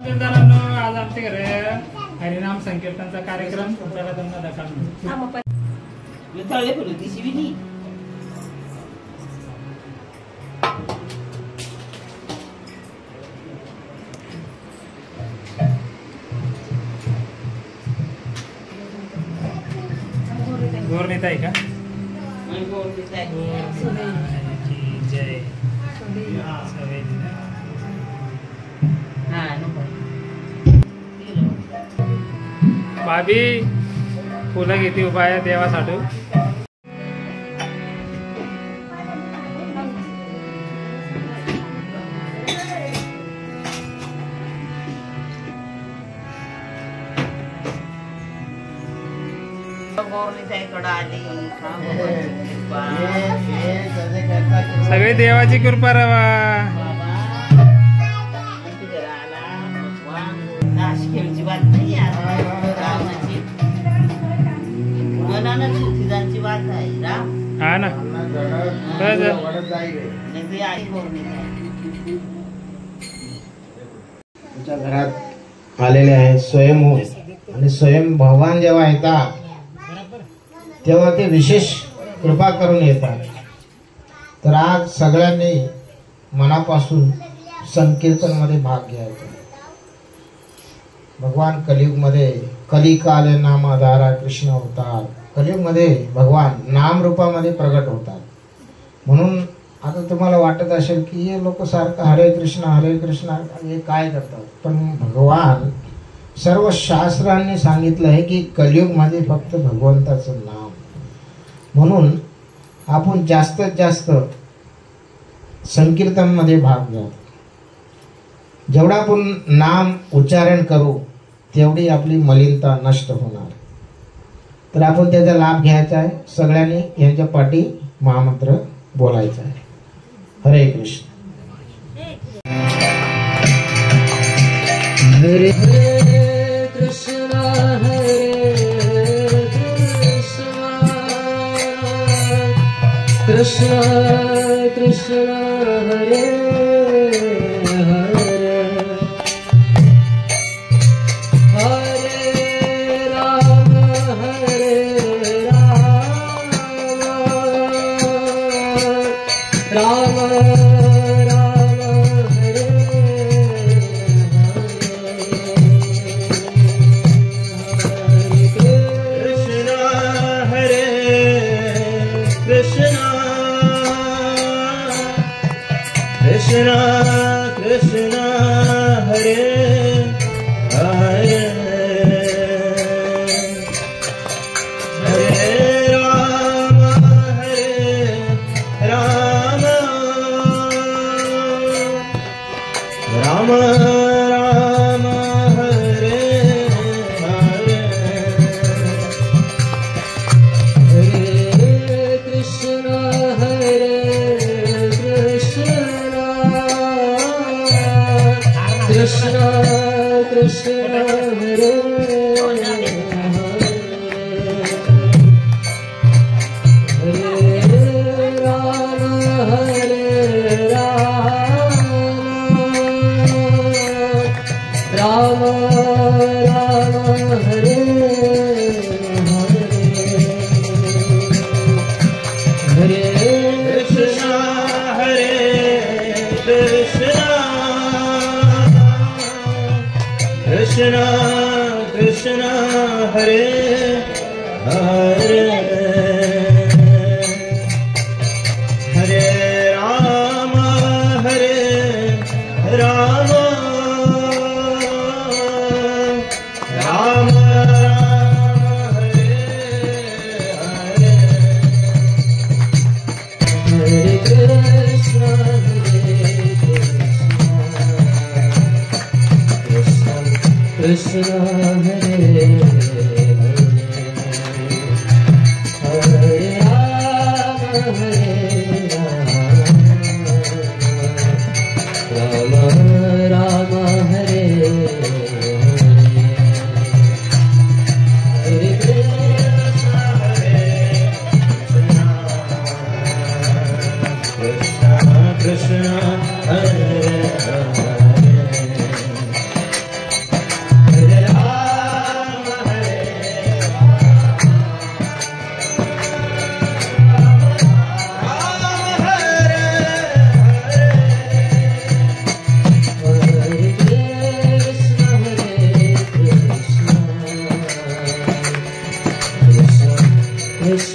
मित्रांनो, आज आमच्या घरी हरिनाम संकीर्तनचा कार्यक्रम तुमच्याला त्यांना दाखवणार. गौरनीता आहे का? जय भाभी फुलं घेते उभा आहे देवासाठी. सगळी देवाची कृपा रवा. हा ना तुमच्या घरात आलेले आहे स्वयंभू आणि स्वयं भगवान जेव्हा येतात तेव्हा ते विशेष कृपा करून येतात. तर आज सगळ्यांनी मनापासून संकीर्तन मध्ये भाग घ्यायचा. भगवान कलियुग मध्ये कलिकाल नाम आधारा कृष्ण अवतार. कलियुग मध्ये भगवान नाम रूपामध्ये प्रगट होतात. म्हणून आता तुम्हाला वाटत असेल की हे लोक सारखं हरे कृष्ण हे काय करतात, पण भगवान सर्व शास्त्रांनी सांगितलं आहे की कलियुग मध्ये फक्त भगवंताचं नाम. म्हणून आपण जास्तीत जास्त संकीर्तन मध्ये भाग घ्या. जेवढा आपण नाम उच्चारण करू तेवढी आपली मलिनता नष्ट होणार. तर आपण त्याचा लाभ घ्यायचा आहे. सगळ्यांनी यांच्या पाठी महामंत्र बोलायचा आहे. हरे कृष्ण. हरे कृष्ण कृष्ण कृष्ण हरे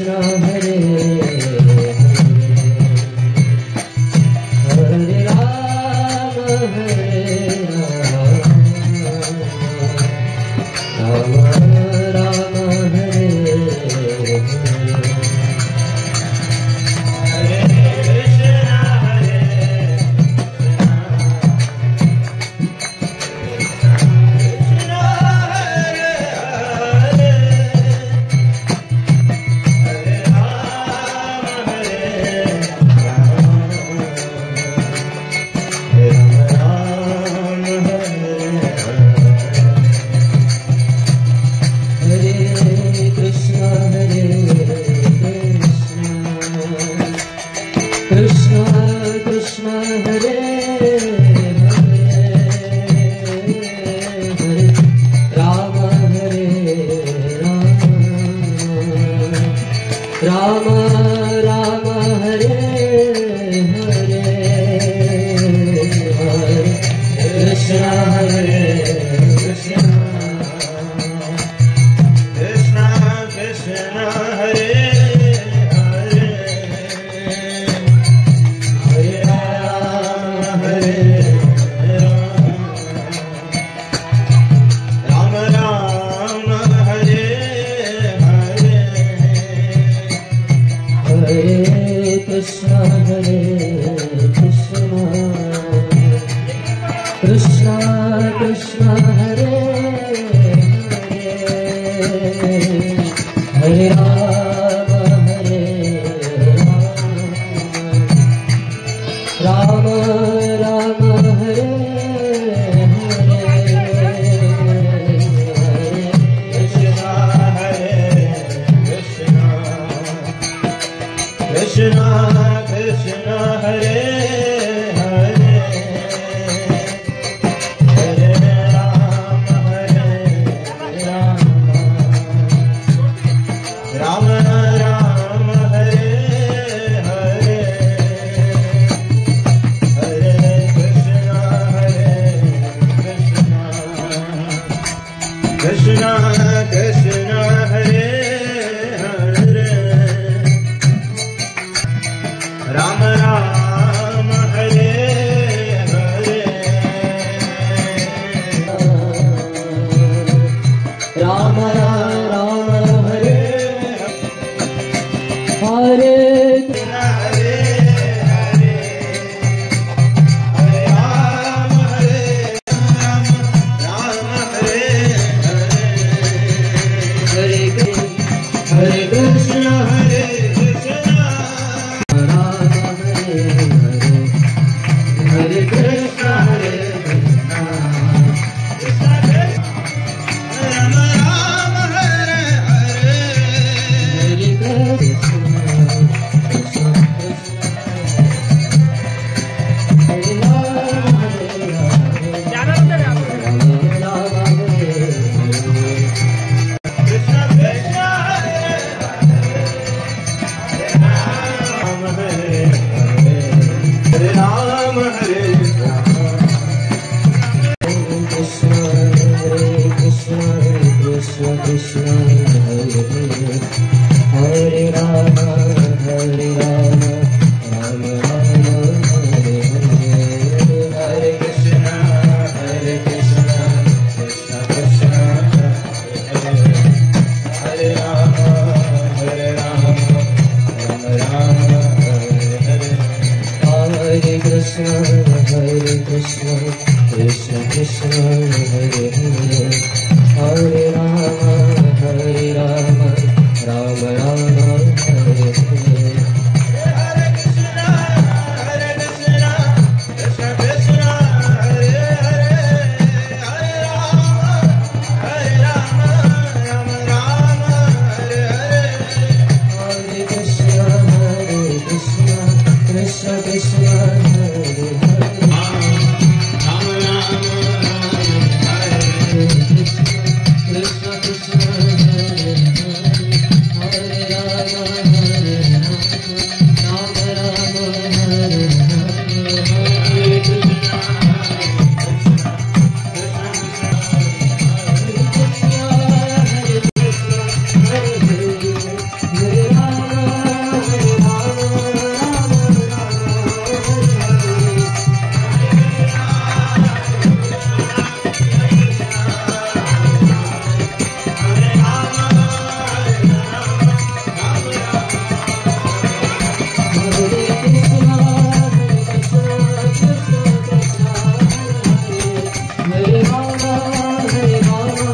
Krishna Krishna Hare Hare Rama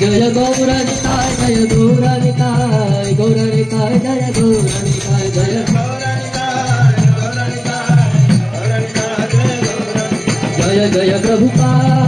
Jaya Gauranitai, Jaya Gauranitai, Gauranitai, Jaya Gauranitai, Jaya Jaya Jaya Prabhupada.